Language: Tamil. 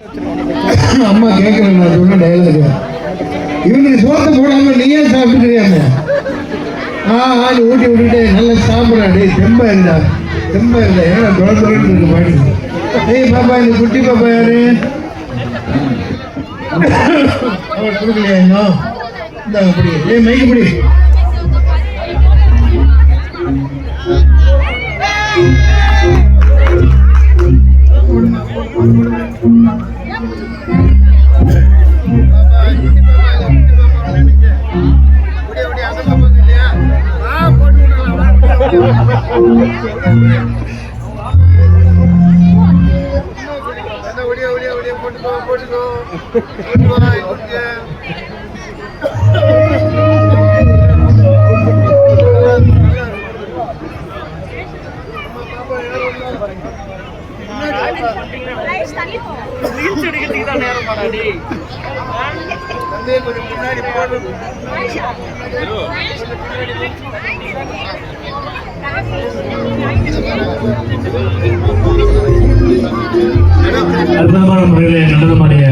அம்மா கேட்கறேன் நான் சொன்ன டயலாக். இவனுக்கு சோத்தை போடாம நீயே சாப்பிட்டுக்கிறியாங்க. ஆள் ஊட்டி விட்டுட்டு நல்லா சாப்பிட்றாடி. தெம்பா இருந்தா ஏன்னா தொடர்ந்து இருக்கு பாடி. ஏய் பாப்பா, இந்த குட்டி பாப்பா யாரு? அவள் கொடுக்கலையா இன்னும்? இந்த அப்படி ஏய் மைக்கு பிடி. அற்புதமான முறையில் நடனமாடிய